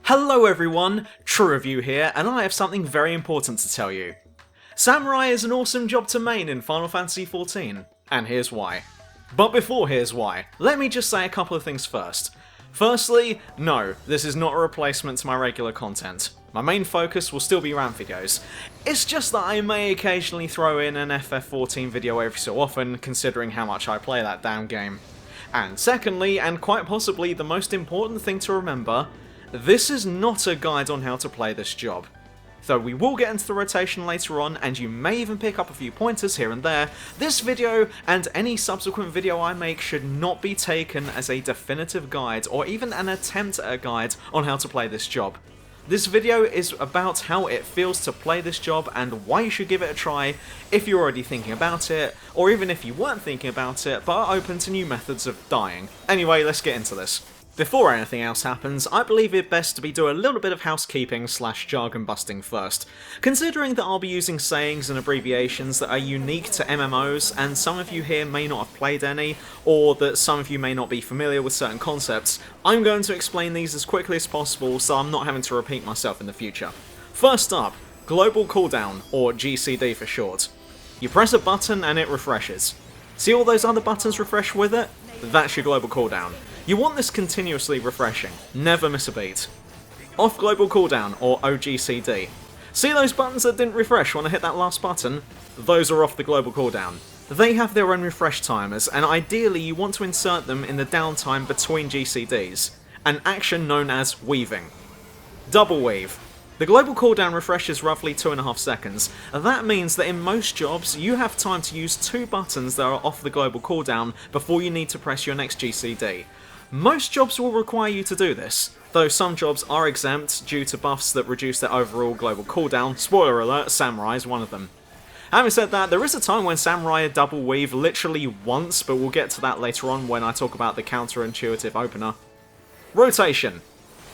Hello everyone, True Review here, and I have something very important to tell you. Samurai is an awesome job to main in Final Fantasy XIV, and here's why. But before here's why, let me just say a couple of things first. Firstly, no, this is not a replacement to my regular content. My main focus will still be rant videos. It's just that I may occasionally throw in an FF14 video every so often, considering how much I play that damn game. And secondly, and quite possibly the most important thing to remember, this is not a guide on how to play this job. Though we will get into the rotation later on, and you may even pick up a few pointers here and there, this video and any subsequent video I make should not be taken as a definitive guide or even an attempt at a guide on how to play this job. This video is about how it feels to play this job and why you should give it a try if you're already thinking about it, or even if you weren't thinking about it but are open to new methods of dying. Anyway, let's get into this. Before anything else happens, I believe it best to be doing a little bit of housekeeping / jargon busting first. Considering that I'll be using sayings and abbreviations that are unique to MMOs, and some of you here may not have played any, or that some of you may not be familiar with certain concepts, I'm going to explain these as quickly as possible so I'm not having to repeat myself in the future. First up, Global Cooldown, or GCD for short. You press a button and it refreshes. See all those other buttons refresh with it? That's your global cooldown. You want this continuously refreshing, never miss a beat. Off global cooldown, or OGCD. See those buttons that didn't refresh when I hit that last button? Those are off the global cooldown. They have their own refresh timers, and ideally you want to insert them in the downtime between GCDs, an action known as weaving. Double weave. The global cooldown refreshes roughly 2.5 seconds. That means that in most jobs, you have time to use 2 buttons that are off the global cooldown before you need to press your next GCD. Most jobs will require you to do this, though some jobs are exempt due to buffs that reduce their overall global cooldown. Spoiler alert, Samurai is one of them. Having said that, there is a time when Samurai double weave literally once, but we'll get to that later on when I talk about the counterintuitive opener. Rotation.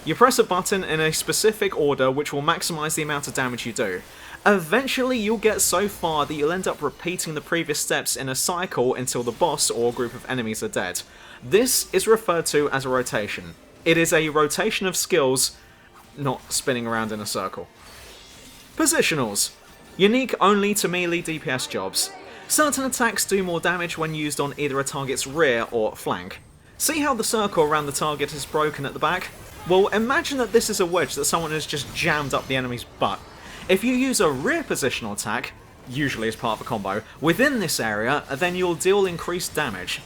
You press a button in a specific order which will maximise the amount of damage you do. Eventually you'll get so far that you'll end up repeating the previous steps in a cycle until the boss or group of enemies are dead. This is referred to as a rotation. It is a rotation of skills, not spinning around in a circle. Positionals. Unique only to melee DPS jobs. Certain attacks do more damage when used on either a target's rear or flank. See how the circle around the target is broken at the back? Well, imagine that this is a wedge that someone has just jammed up the enemy's butt. If you use a rear positional attack, usually as part of a combo, within this area, then you'll deal increased damage.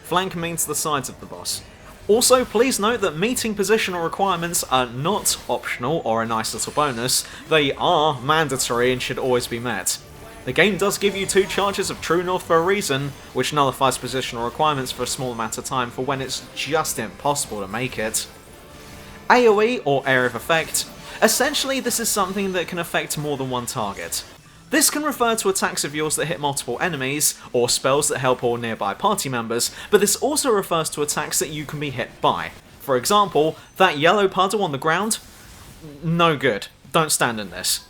Flank means the sides of the boss. Also, please note that meeting positional requirements are not optional or a nice little bonus, they are mandatory and should always be met. The game does give you 2 charges of True North for a reason, which nullifies positional requirements for a small amount of time for when it's just impossible to make it. AoE, or Area of Effect. Essentially, this is something that can affect more than one target. This can refer to attacks of yours that hit multiple enemies, or spells that help all nearby party members, but this also refers to attacks that you can be hit by. For example, that yellow puddle on the ground? No good. Don't stand in this.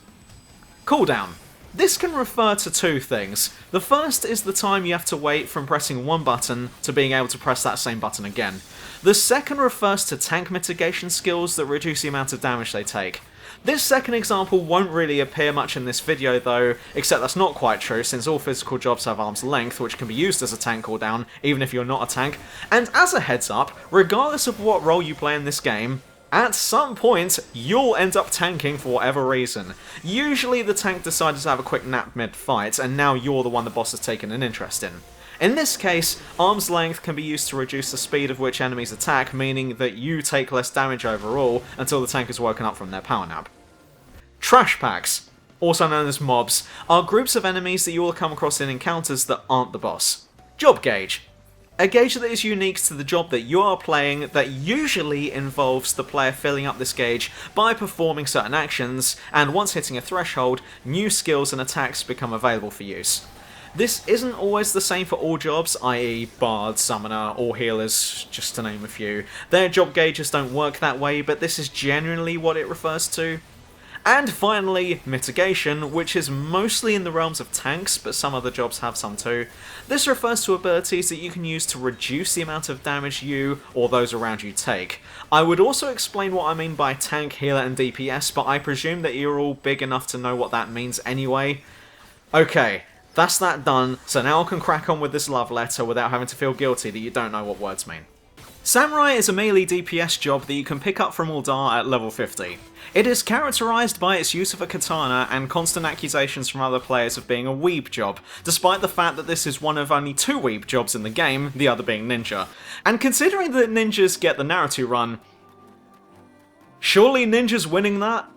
Cooldown. This can refer to 2 things. The first is the time you have to wait from pressing one button to being able to press that same button again. The second refers to tank mitigation skills that reduce the amount of damage they take. This second example won't really appear much in this video though, except that's not quite true since all physical jobs have arm's length, which can be used as a tank cooldown, even if you're not a tank. And as a heads up, regardless of what role you play in this game, at some point, you'll end up tanking for whatever reason. Usually the tank decided to have a quick nap mid-fight, and now you're the one the boss has taken an interest in. In this case, arm's length can be used to reduce the speed of which enemies attack, meaning that you take less damage overall until the tank is woken up from their power nap. Trash packs, also known as mobs, are groups of enemies that you will come across in encounters that aren't the boss. Job gauge. A gauge that is unique to the job that you are playing that usually involves the player filling up this gauge by performing certain actions, and once hitting a threshold, new skills and attacks become available for use. This isn't always the same for all jobs, i.e. Bard, Summoner, or Healers, just to name a few. Their job gauges don't work that way, but this is generally what it refers to. And finally, mitigation, which is mostly in the realms of tanks, but some other jobs have some too. This refers to abilities that you can use to reduce the amount of damage you or those around you take. I would also explain what I mean by tank, healer and DPS, but I presume that you're all big enough to know what that means anyway. Okay, that's that done, so now I can crack on with this love letter without having to feel guilty that you don't know what words mean. Samurai is a melee DPS job that you can pick up from Uldar at level 50. It is characterised by its use of a katana and constant accusations from other players of being a weeb job, despite the fact that this is one of only 2 weeb jobs in the game, the other being ninja. And considering that ninjas get the Naruto run, surely ninjas winning that?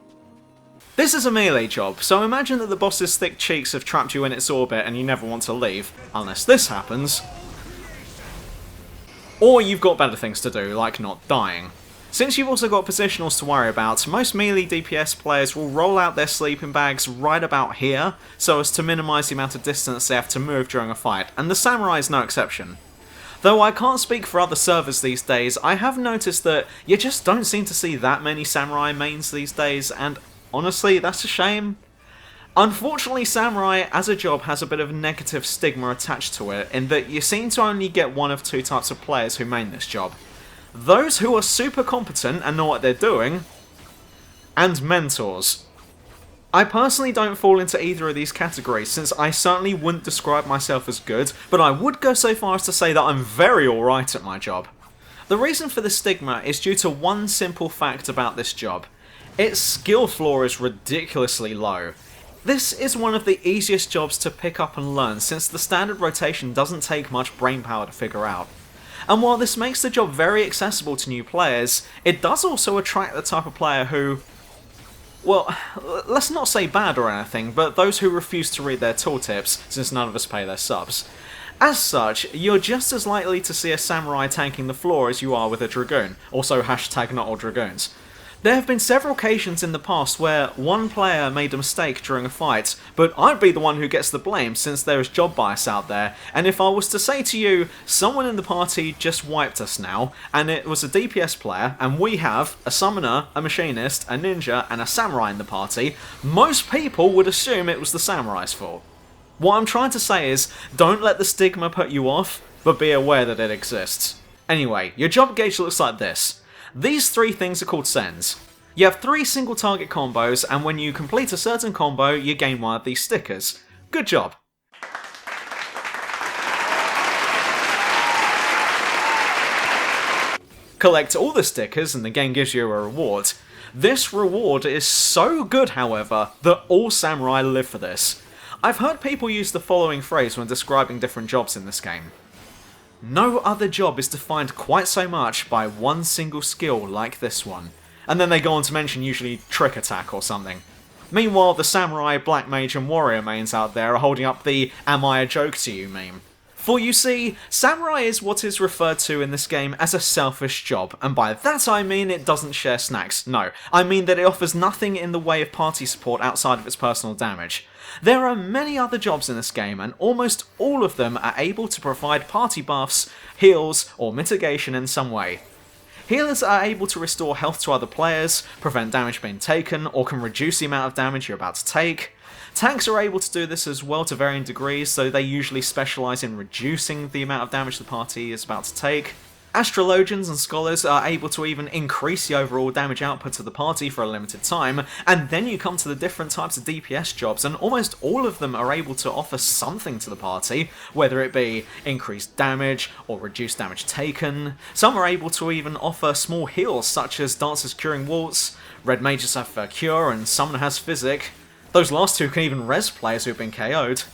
This is a melee job, so imagine that the boss's thick cheeks have trapped you in its orbit and you never want to leave, unless this happens. Or you've got better things to do, like not dying. Since you've also got positionals to worry about, most melee DPS players will roll out their sleeping bags right about here, so as to minimise the amount of distance they have to move during a fight, and the Samurai is no exception. Though I can't speak for other servers these days, I have noticed that you just don't seem to see that many Samurai mains these days, and honestly, that's a shame. Unfortunately, Samurai as a job has a bit of negative stigma attached to it, in that you seem to only get one of 2 types of players who main this job. Those who are super competent and know what they're doing, and mentors. I personally don't fall into either of these categories, since I certainly wouldn't describe myself as good, but I would go so far as to say that I'm very alright at my job. The reason for this stigma is due to one simple fact about this job. Its skill floor is ridiculously low. This is one of the easiest jobs to pick up and learn, since the standard rotation doesn't take much brainpower to figure out. And while this makes the job very accessible to new players, it does also attract the type of player who, well, let's not say bad or anything, but those who refuse to read their tooltips, since none of us pay their subs. As such, you're just as likely to see a Samurai tanking the floor as you are with a Dragoon, also hashtag not all Dragoons. There have been several occasions in the past where one player made a mistake during a fight, but I'd be the one who gets the blame since there is job bias out there, and if I was to say to you, someone in the party just wiped us now, and it was a DPS player, and we have a summoner, a machinist, a ninja, and a samurai in the party, most people would assume it was the samurai's fault. What I'm trying to say is, don't let the stigma put you off, but be aware that it exists. Anyway, your job gauge looks like this. These 3 things are called sens. You have 3 single target combos, and when you complete a certain combo, you gain one of these stickers. Good job. Collect all the stickers and the game gives you a reward. This reward is so good, however, that all samurai live for this. I've heard people use the following phrase when describing different jobs in this game. No other job is defined quite so much by one single skill like this one. And then they go on to mention usually trick attack or something. Meanwhile, the samurai, black mage and warrior mains out there are holding up the "am I a joke to you" meme. For you see, samurai is what is referred to in this game as a selfish job, and by that I mean it doesn't share snacks. No, I mean that it offers nothing in the way of party support outside of its personal damage. There are many other jobs in this game, and almost all of them are able to provide party buffs, heals, or mitigation in some way. Healers are able to restore health to other players, prevent damage being taken, or can reduce the amount of damage you're about to take. Tanks are able to do this as well to varying degrees, so they usually specialise in reducing the amount of damage the party is about to take. Astrologians and scholars are able to even increase the overall damage output of the party for a limited time, and then you come to the different types of DPS jobs, and almost all of them are able to offer something to the party, whether it be increased damage or reduced damage taken. Some are able to even offer small heals, such as Dancers curing warts, Red Mages have Cure, and Summoner has Physic. Those last 2 can even res players who've been KO'd.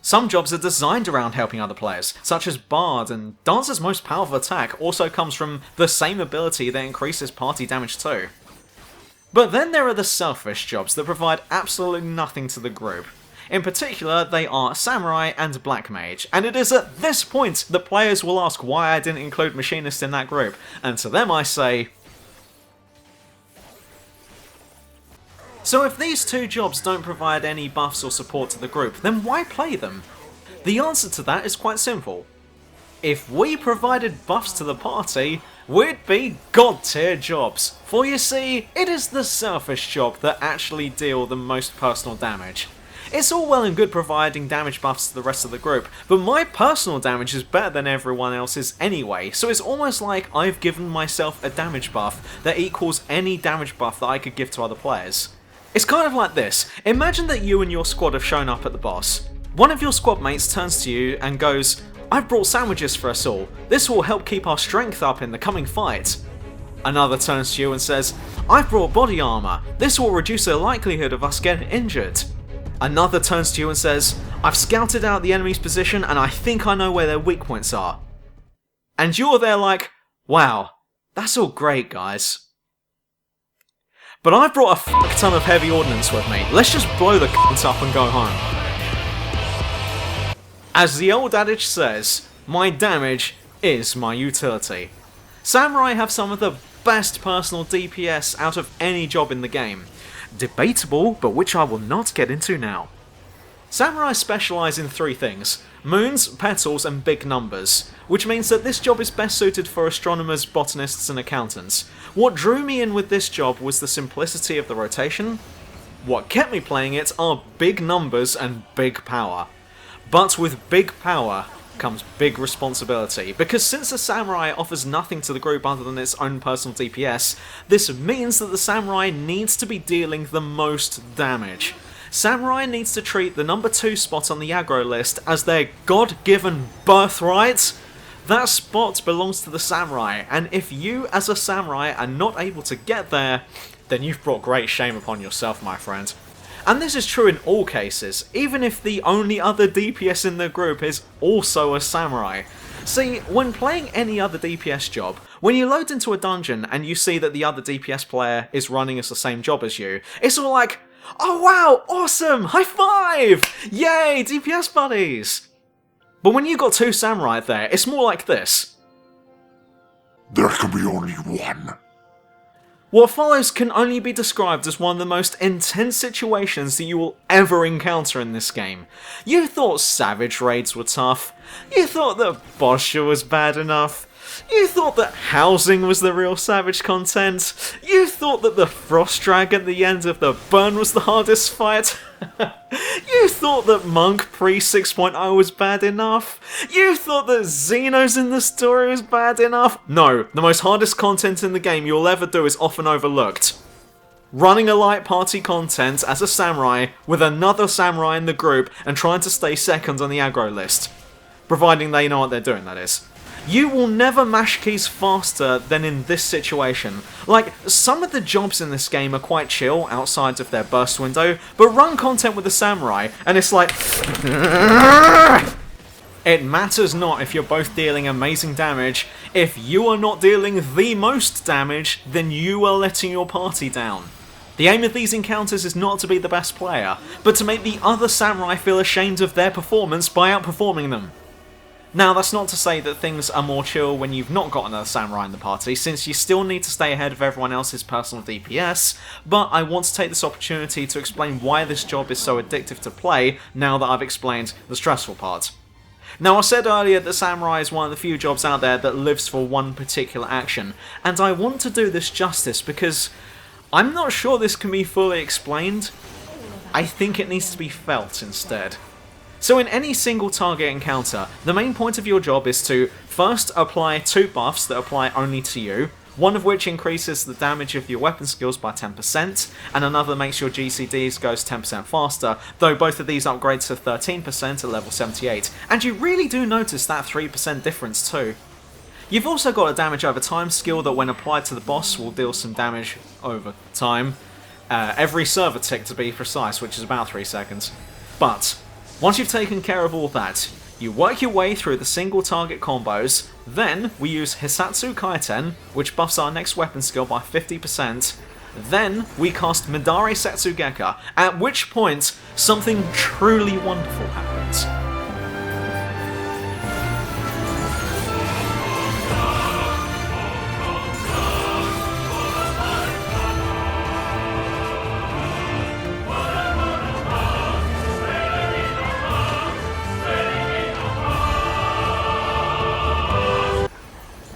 Some jobs are designed around helping other players, such as Bard, and Dancer's most powerful attack also comes from the same ability that increases party damage too. But then there are the selfish jobs that provide absolutely nothing to the group. In particular, they are Samurai and Black Mage, and it is at this point that players will ask why I didn't include Machinist in that group, and to them I say, so if these 2 jobs don't provide any buffs or support to the group, then why play them? The answer to that is quite simple. if we provided buffs to the party, we'd be god tier jobs. For you see, it is the selfish job that actually deal the most personal damage. It's all well and good providing damage buffs to the rest of the group, but my personal damage is better than everyone else's anyway, so it's almost like I've given myself a damage buff that equals any damage buff that I could give to other players. It's kind of like this. Imagine that you and your squad have shown up at the boss. One of your squad mates turns to you and goes, "I've brought sandwiches for us all. This will help keep our strength up in the coming fight." Another turns to you and says, "I've brought body armor. This will reduce the likelihood of us getting injured." Another turns to you and says, "I've scouted out the enemy's position and I think I know where their weak points are." And you're there like, "Wow, that's all great, guys. But I've brought a fuck ton of heavy ordnance with me. Let's just blow the c***s up and go home." As the old adage says, my damage is my utility. Samurai have some of the best personal DPS out of any job in the game. Debatable, but which I will not get into now. Samurai specialise in three things: moons, petals and big numbers, which means that this job is best suited for astronomers, botanists and accountants. What drew me in with this job was the simplicity of the rotation. What kept me playing it are big numbers and big power. But with big power comes big responsibility, because since the Samurai offers nothing to the group other than its own personal DPS, this means that the Samurai needs to be dealing the most damage. Samurai needs to treat the number 2 spot on the aggro list as their god-given birthright. That spot belongs to the Samurai, and if you as a Samurai are not able to get there, then you've brought great shame upon yourself, my friend. And this is true in all cases, even if the only other DPS in the group is also a Samurai. See, when playing any other DPS job, when you load into a dungeon and you see that the other DPS player is running as the same job as you, it's all like, "Oh wow, awesome, high five! Yay, DPS buddies!" But when you got 2 Samurai there, it's more like this. "There can be only one." What follows can only be described as one of the most intense situations that you will ever encounter in this game. You thought Savage raids were tough. You thought that Boscia was bad enough. You thought that housing was the real Savage content. You thought that the Frost Drag at the end of the Burn was the hardest fight. You thought that Monk pre 6.0 was bad enough. You thought that Xenos in the story was bad enough. No, the most hardest content in the game you'll ever do is often overlooked. Running a light party content as a Samurai with another Samurai in the group and trying to stay second on the aggro list. Providing they know what they're doing, that is. You will never mash keys faster than in this situation. Like, some of the jobs in this game are quite chill outside of their burst window, but run content with a Samurai, and it's like... It matters not if you're both dealing amazing damage. If you are not dealing the most damage, then you are letting your party down. The aim of these encounters is not to be the best player, but to make the other Samurai feel ashamed of their performance by outperforming them. Now, that's not to say that things are more chill when you've not got another Samurai in the party, since you still need to stay ahead of everyone else's personal DPS, but I want to take this opportunity to explain why this job is so addictive to play, now that I've explained the stressful part. Now, I said earlier that Samurai is one of the few jobs out there that lives for one particular action, and I want to do this justice because I'm not sure this can be fully explained. I think it needs to be felt instead. So in any single target encounter, the main point of your job is to first apply 2 buffs that apply only to you, one of which increases the damage of your weapon skills by 10%, and another makes your GCDs goes 10% faster, though both of these upgrade to 13% at level 78, and you really do notice that 3% difference too. You've also got a damage over time skill that when applied to the boss will deal some damage over time, every server tick to be precise, which is about 3 seconds. But once you've taken care of all that, you work your way through the single target combos, then we use Hisatsu Kaiten, which buffs our next weapon skill by 50%, then we cast Midare Setsugeka, at which point something truly wonderful happens.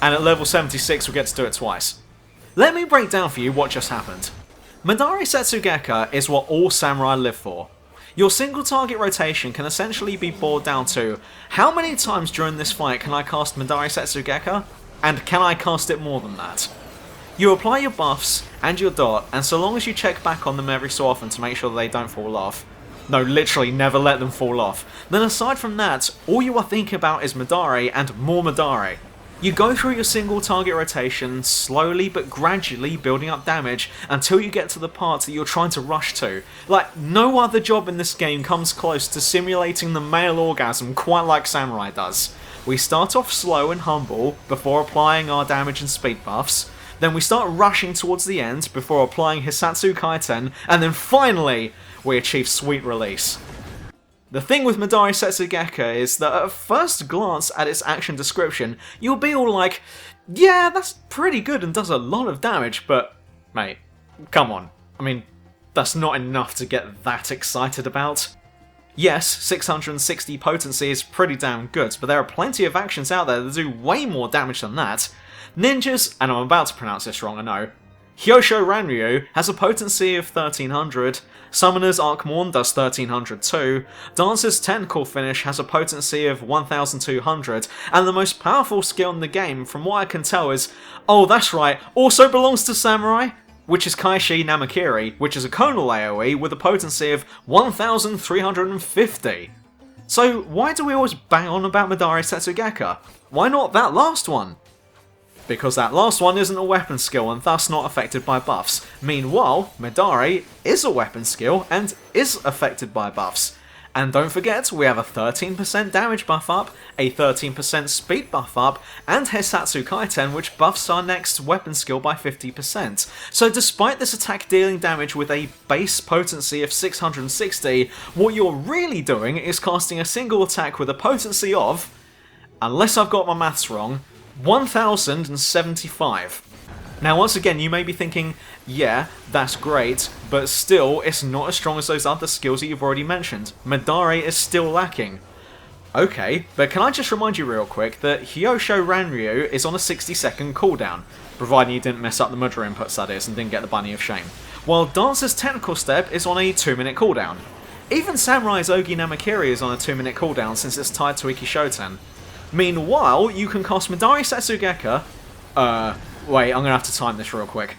and at level 76 we'll get to do it twice. Let me break down for you what just happened. Madari Setsugeka is what all samurai live for. Your single target rotation can essentially be boiled down to how many times during this fight can I cast Madari Setsugeka, and can I cast it more than that? You apply your buffs and your dot, and so long as you check back on them every so often to make sure that they don't fall off, no, literally never let them fall off, then aside from that, all you are thinking about is Madari and more Madari. You go through your single target rotation, slowly but gradually building up damage until you get to the part that you're trying to rush to. Like, no other job in this game comes close to simulating the male orgasm quite like Samurai does. We start off slow and humble before applying our damage and speed buffs, then we start rushing towards the end before applying Hisatsu Kaiten, and then finally, we achieve sweet release. The thing with Madari Setsugeka is that at first glance at its action description, you'll be all like, yeah, that's pretty good and does a lot of damage, but mate, come on. I mean, that's not enough to get that excited about. Yes, 660 potency is pretty damn good, but there are plenty of actions out there that do way more damage than that. Ninjas, and I'm about to pronounce this wrong, I know, Hyosho Ranryu has a potency of 1300, Summoner's Archmorn does 1300 too, Dancer's Tentacle Finish has a potency of 1200, and the most powerful skill in the game, from what I can tell, is, oh that's right, also belongs to Samurai, which is Kaishi Namakiri, which is a conal AoE with a potency of 1350. So why do we always bang on about Madari Setsugeka? Why not that last one? Because that last one isn't a weapon skill and thus not affected by buffs. Meanwhile, Madari is a weapon skill and is affected by buffs. And don't forget, we have a 13% damage buff up, a 13% speed buff up, and Hisatsu Kaiten, which buffs our next weapon skill by 50%. So despite this attack dealing damage with a base potency of 660, what you're really doing is casting a single attack with a potency of, unless I've got my maths wrong, 1075. Now once again you may be thinking, yeah, that's great, but still it's not as strong as those other skills that you've already mentioned. Madari is still lacking. Okay, but can I just remind you real quick that Hyosho Ranryu is on a 60-second cooldown, providing you didn't mess up the Mudra inputs that is and didn't get the Bunny of Shame, while Dancer's Technical Step is on a 2-minute cooldown. Even Samurai's Ogi Namakiri is on a 2-minute cooldown since it's tied to Ikishoten. Meanwhile, you can cast Madari Setsugeka... wait, I'm gonna have to time this real quick.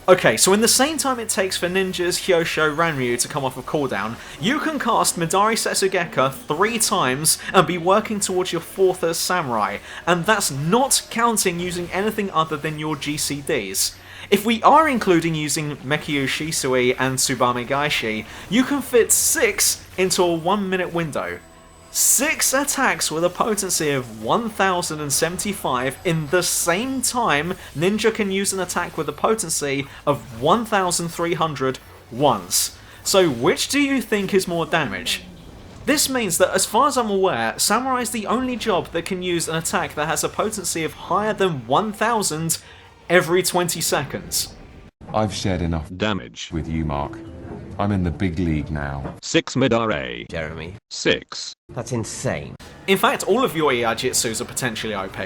Okay, so in the same time it takes for ninjas Hyosho Ranryu to come off of cooldown, you can cast Madari Setsugeka 3 times and be working towards your 4th as Samurai, and that's not counting using anything other than your GCDs. If we are including using Makio Shisui and Tsubame Gaishi, you can fit 6 into a 1-minute window. 6 attacks with a potency of 1075 in the same time Ninja can use an attack with a potency of 1300 once. So which do you think is more damage? This means that as far as I'm aware, Samurai is the only job that can use an attack that has a potency of higher than 1000 every 20 seconds. I've shared enough damage with you, Mark. I'm in the big league now. 6 Madare. Jeremy. 6. That's insane. In fact, all of your EI Jitsus are potentially OP.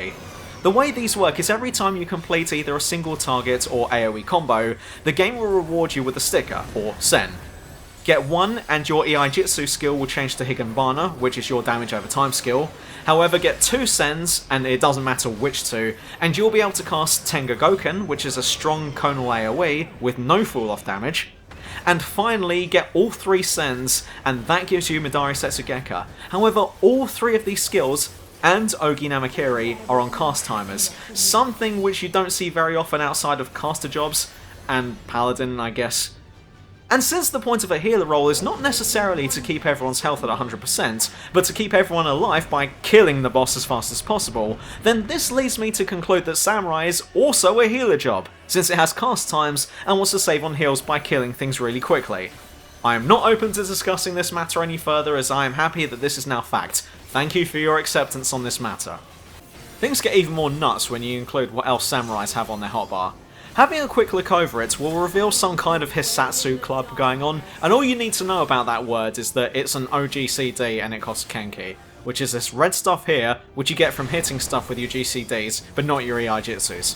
The way these work is every time you complete either a single target or AoE combo, the game will reward you with a sticker, or Sen. Get 1 and your EI Jitsu skill will change to Higanbana, which is your damage over time skill. However, get 2 Sens, and it doesn't matter which 2, and you'll be able to cast Tenga Goken, which is a strong conal AoE with no fall-off damage. And finally, get all 3 Sens, and that gives you Madari Setsugeka. However, all 3 of these skills, and Ogi Namakiri, are on cast timers, something which you don't see very often outside of caster jobs, and Paladin, I guess. And since the point of a healer role is not necessarily to keep everyone's health at 100%, but to keep everyone alive by killing the boss as fast as possible, then this leads me to conclude that Samurai is also a healer job, since it has cast times and wants to save on heals by killing things really quickly. I am not open to discussing this matter any further, as I am happy that this is now fact. Thank you for your acceptance on this matter. Things get even more nuts when you include what else Samurais have on their hotbar. Having a quick look over it will reveal some kind of Hisatsu club going on, and all you need to know about that word is that it's an OGCD and it costs Kenki. which is this red stuff here, which you get from hitting stuff with your GCDs, but not your EI Jitsus.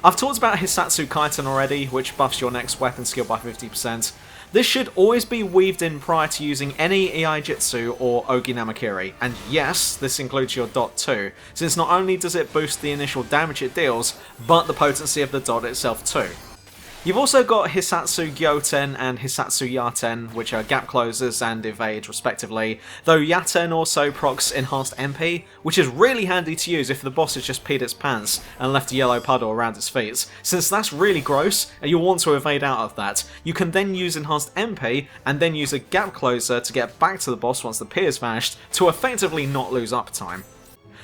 I've talked about Hisatsu Kaiten already, which buffs your next weapon skill by 50%. This should always be weaved in prior to using any EI Jitsu or Ogi Namakiri, and yes, this includes your dot too, since not only does it boost the initial damage it deals, but the potency of the dot itself too. You've also got Hisatsu Gyoten and Hisatsu Yaten, which are gap closers and evade respectively, though Yaten also procs enhanced MP, which is really handy to use if the boss has just peed its pants and left a yellow puddle around its feet. Since that's really gross, and you'll want to evade out of that, you can then use enhanced MP and then use a gap closer to get back to the boss once the pee has vanished to effectively not lose uptime.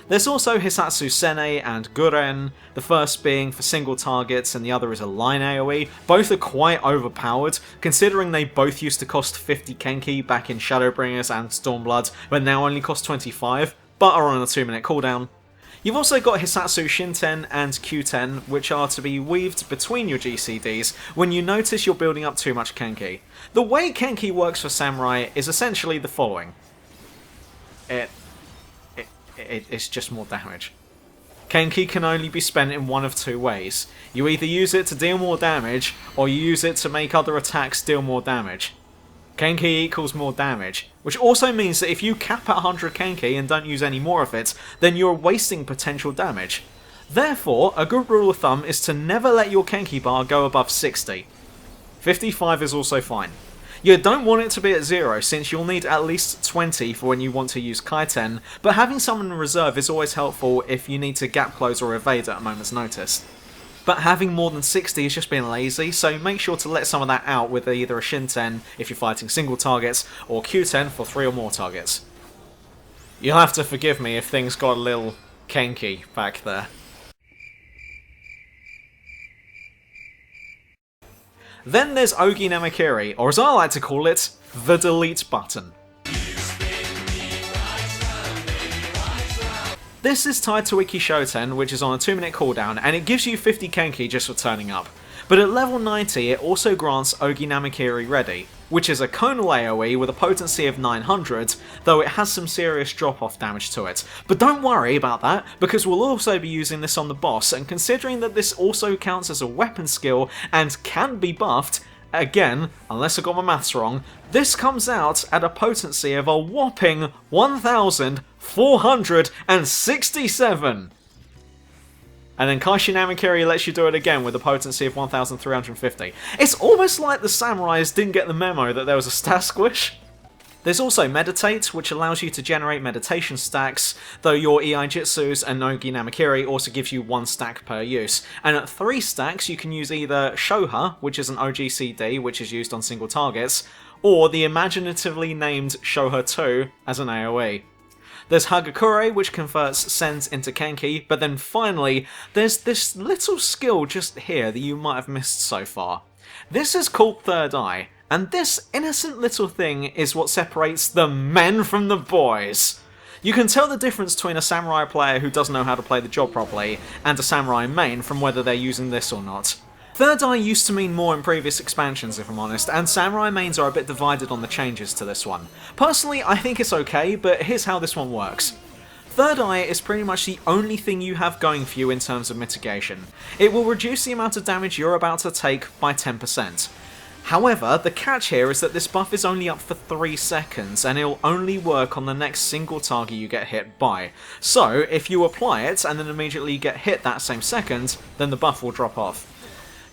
There's also Hisatsu Sene and Guren, the first being for single targets and the other is a line AoE. Both are quite overpowered, considering they both used to cost 50 Kenki back in Shadowbringers and Stormblood, but now only cost 25, but are on a 2-minute cooldown. You've also got Hisatsu Shinten and Kyuten, which are to be weaved between your GCDs when you notice you're building up too much Kenki. The way Kenki works for Samurai is essentially the following. It's just more damage. Kenki can only be spent in one of two ways. You either use it to deal more damage, or you use it to make other attacks deal more damage. Kenki equals more damage, which also means that if you cap at 100 Kenki and don't use any more of it, then you're wasting potential damage. Therefore, a good rule of thumb is to never let your Kenki bar go above 60. 55 is also fine. You don't want it to be at 0, since you'll need at least 20 for when you want to use Kaiten, but having some in reserve is always helpful if you need to gap close or evade at a moment's notice. But having more than 60 is just being lazy, so make sure to let some of that out with either a Shinten if you're fighting single targets, or Kyuten for 3 or more targets. You'll have to forgive me if things got a little Kenki back there. Then there's Ogi Namakiri, or as I like to call it, the delete button. This is tied to Iki Shoten, which is on a 2-minute cooldown, and it gives you 50 Kenki just for turning up. But at level 90 it also grants Ogi Namakiri Ready, which is a conal AoE with a potency of 900, though it has some serious drop-off damage to it. But don't worry about that, because we'll also be using this on the boss, and considering that this also counts as a weapon skill and can be buffed, again, unless I got my maths wrong, this comes out at a potency of a whopping 1,467! And then Kaishi Namakiri lets you do it again with a potency of 1,350. It's almost like the samurais didn't get the memo that there was a stat squish. There's also Meditate, which allows you to generate meditation stacks, though your EI Jitsus and Ogi Namakiri also gives you 1 stack per use. And at 3 stacks you can use either Shoha, which is an OGCD which is used on single targets, or the imaginatively named Shoha 2 as an AoE. There's Hagakure, which converts Sens into Kenki, but then finally, there's this little skill just here that you might have missed so far. This is called Third Eye, and this innocent little thing is what separates the men from the boys. You can tell the difference between a samurai player who doesn't know how to play the job properly and a samurai main from whether they're using this or not. Third Eye used to mean more in previous expansions, if I'm honest, and samurai mains are a bit divided on the changes to this one. Personally, I think it's okay, but here's how this one works. Third Eye is pretty much the only thing you have going for you in terms of mitigation. It will reduce the amount of damage you're about to take by 10%. However, the catch here is that this buff is only up for 3 seconds, and it'll only work on the next single target you get hit by. So, if you apply it and then immediately get hit that same second, then the buff will drop off.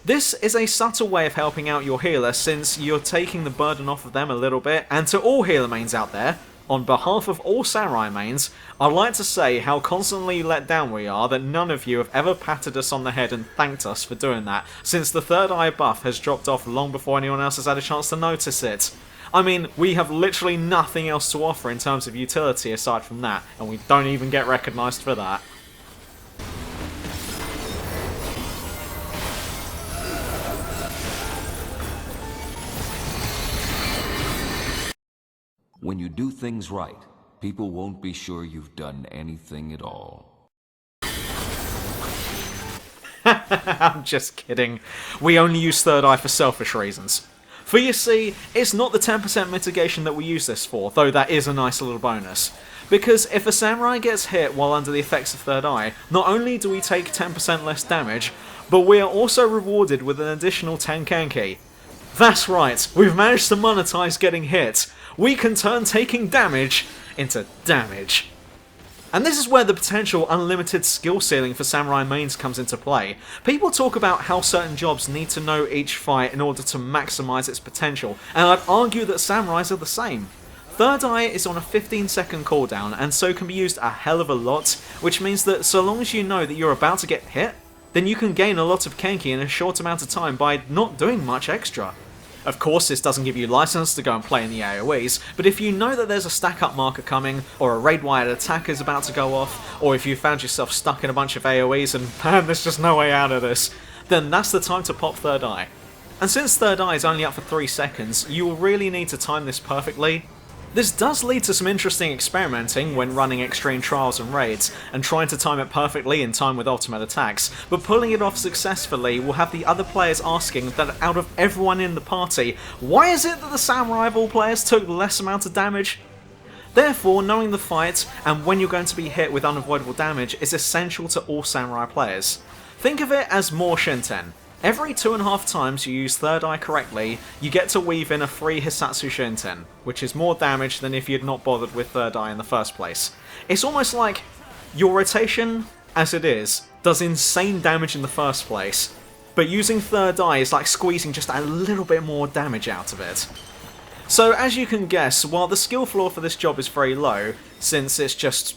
This is a subtle way of helping out your healer, since you're taking the burden off of them a little bit, and to all healer mains out there, on behalf of all samurai mains, I'd like to say how constantly let down we are that none of you have ever patted us on the head and thanked us for doing that, since the Third Eye buff has dropped off long before anyone else has had a chance to notice it. I mean, we have literally nothing else to offer in terms of utility aside from that, and we don't even get recognised for that. When you do things right, people won't be sure you've done anything at all. I'm just kidding. We only use Third Eye for selfish reasons. For you see, it's not the 10% mitigation that we use this for, though that is a nice little bonus. Because if a samurai gets hit while under the effects of Third Eye, not only do we take 10% less damage, but we are also rewarded with an additional 10 Kenki. That's right, we've managed to monetize getting hit. We can turn taking damage into damage. And this is where the potential unlimited skill ceiling for samurai mains comes into play. People talk about how certain jobs need to know each fight in order to maximise its potential, and I'd argue that samurais are the same. Third Eye is on a 15-second cooldown, and so can be used a hell of a lot, which means that so long as you know that you're about to get hit, then you can gain a lot of Kenki in a short amount of time by not doing much extra. Of course, this doesn't give you license to go and play in the AoEs, but if you know that there's a stack-up marker coming, or a raid-wide attack is about to go off, or if you found yourself stuck in a bunch of AoEs and man, there's just no way out of this, then that's the time to pop Third Eye. And since Third Eye is only up for 3 seconds, you will really need to time this perfectly. This does lead to some interesting experimenting when running extreme trials and raids, and trying to time it perfectly in time with ultimate attacks, but pulling it off successfully will have the other players asking that out of everyone in the party, why is it that the samurai of all players took less amount of damage? Therefore, knowing the fight and when you're going to be hit with unavoidable damage is essential to all samurai players. Think of it as more Shinten. Every 2.5 times you use Third Eye correctly, you get to weave in a free Hisatsu Shinten, which is more damage than if you'd not bothered with Third Eye in the first place. It's almost like your rotation, as it is, does insane damage in the first place, but using Third Eye is like squeezing just a little bit more damage out of it. So as you can guess, while the skill floor for this job is very low, since it's just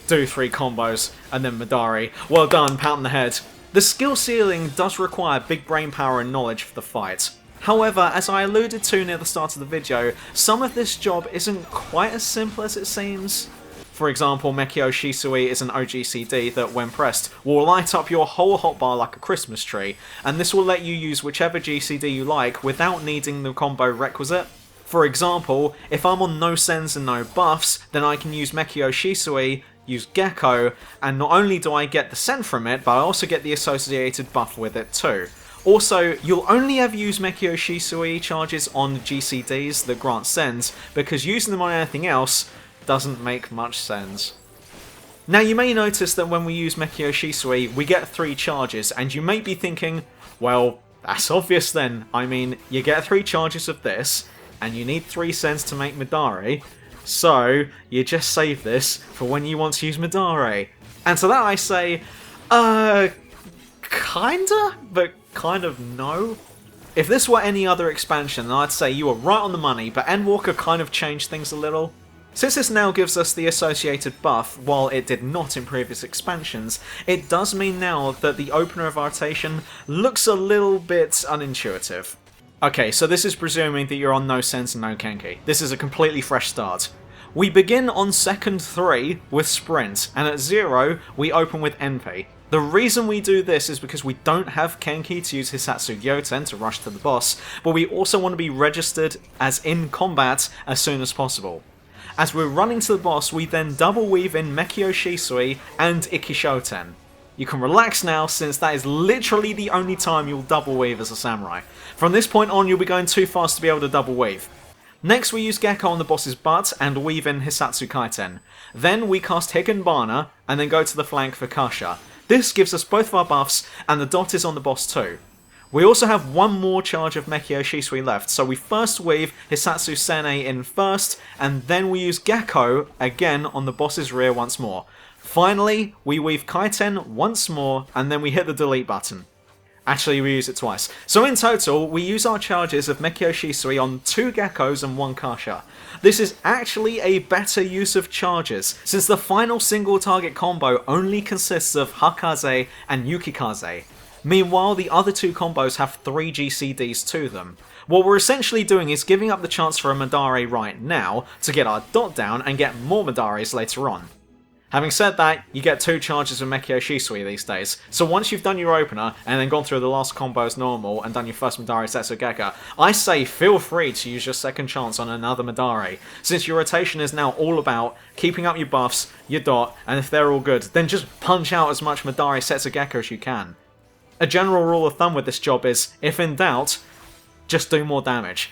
do 3 combos and then Madari, well done, pat on the head, the skill ceiling does require big brain power and knowledge for the fight. However, as I alluded to near the start of the video, some of this job isn't quite as simple as it seems. For example, Makio Shisui is an OGCD that, when pressed, will light up your whole hotbar like a Christmas tree, and this will let you use whichever GCD you like without needing the combo requisite. For example, if I'm on no sens and no buffs, then I can use Makio Shisui, use Gecko, and not only do I get the sen from it, but I also get the associated buff with it too. Also, you'll only ever use Makio Shisui charges on GCDs that grant sens, because using them on anything else doesn't make much sense. Now you may notice that when we use Makio Shisui, we get 3 charges, and you may be thinking, well, that's obvious then. I mean, you get 3 charges of this, and you need 3 sens to make Madari, so you just save this for when you want to use Madare. And to that I say, kinda, but kind of no. If this were any other expansion, then I'd say you were right on the money, but Endwalker kind of changed things a little. Since this now gives us the associated buff, while it did not in previous expansions, it does mean now that the opener of rotation looks a little bit unintuitive. Okay, so this is presuming that you're on no sense and no Kenki. This is a completely fresh start. We begin on second 3 with Sprint, and at 0 we open with NP. The reason we do this is because we don't have Kenki to use Hisatsu Gyoten to rush to the boss, but we also want to be registered as in combat as soon as possible. As we're running to the boss, we then double weave in Makio Shisui and Ikishoten. You can relax now, since that is literally the only time you'll double weave as a samurai. From this point on, you'll be going too fast to be able to double weave. Next we use Gecko on the boss's butt and weave in Hisatsu Kaiten. Then we cast Higenbana and then go to the flank for Kasha. This gives us both of our buffs, and the dot is on the boss too. We also have one more charge of Makio Shisui left, so we first weave Hisatsu Sene in first, and then we use Gecko again on the boss's rear once more. Finally, we weave Kaiten once more, and then we hit the delete button. Actually, we use it twice. So in total, we use our charges of Makio Shisui on 2 Geckos and 1 Kasha. This is actually a better use of charges, since the final single target combo only consists of Hakaze and Yukikaze. Meanwhile, the other 2 combos have 3 GCDs to them. What we're essentially doing is giving up the chance for a Madare right now to get our dot down and get more Madares later on. Having said that, you get 2 charges of Makio Shisui these days, so once you've done your opener and then gone through the last combo as normal and done your first Madare Setsugeka, I say feel free to use your second chance on another Madare, since your rotation is now all about keeping up your buffs, your dot, and if they're all good, then just punch out as much Madare Setsugeka as you can. A general rule of thumb with this job is, if in doubt, just do more damage.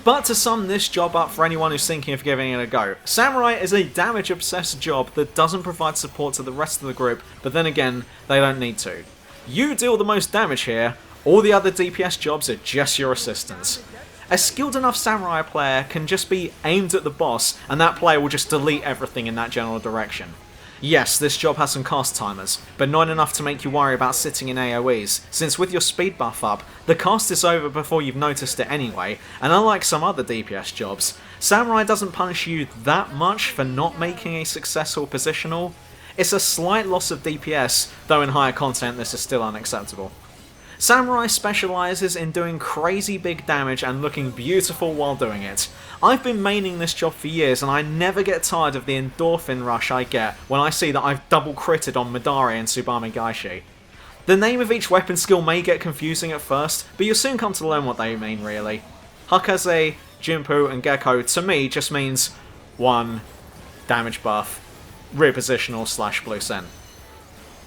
But to sum this job up for anyone who's thinking of giving it a go, Samurai is a damage-obsessed job that doesn't provide support to the rest of the group, but then again, they don't need to. You deal the most damage here, all the other DPS jobs are just your assistants. A skilled enough Samurai player can just be aimed at the boss, and that player will just delete everything in that general direction. Yes, this job has some cast timers, but not enough to make you worry about sitting in AoEs, since with your speed buff up, the cast is over before you've noticed it anyway, and unlike some other DPS jobs, Samurai doesn't punish you that much for not making a successful positional. It's a slight loss of DPS, though in higher content this is still unacceptable. Samurai specialises in doing crazy big damage and looking beautiful while doing it. I've been maining this job for years and I never get tired of the endorphin rush I get when I see that I've double critted on Midari and Tsubame Gaishi. The name of each weapon skill may get confusing at first, but you'll soon come to learn what they mean really. Hakaze, Junpu and Gecko to me just means 1. Damage buff, repositional / blue sen.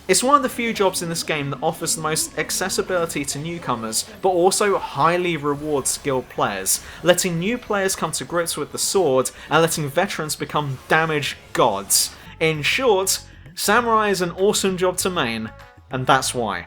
It's one of the few jobs in this game that offers the most accessibility to newcomers, but also highly rewards skilled players, letting new players come to grips with the sword, and letting veterans become damage gods. In short, Samurai is an awesome job to main, and that's why.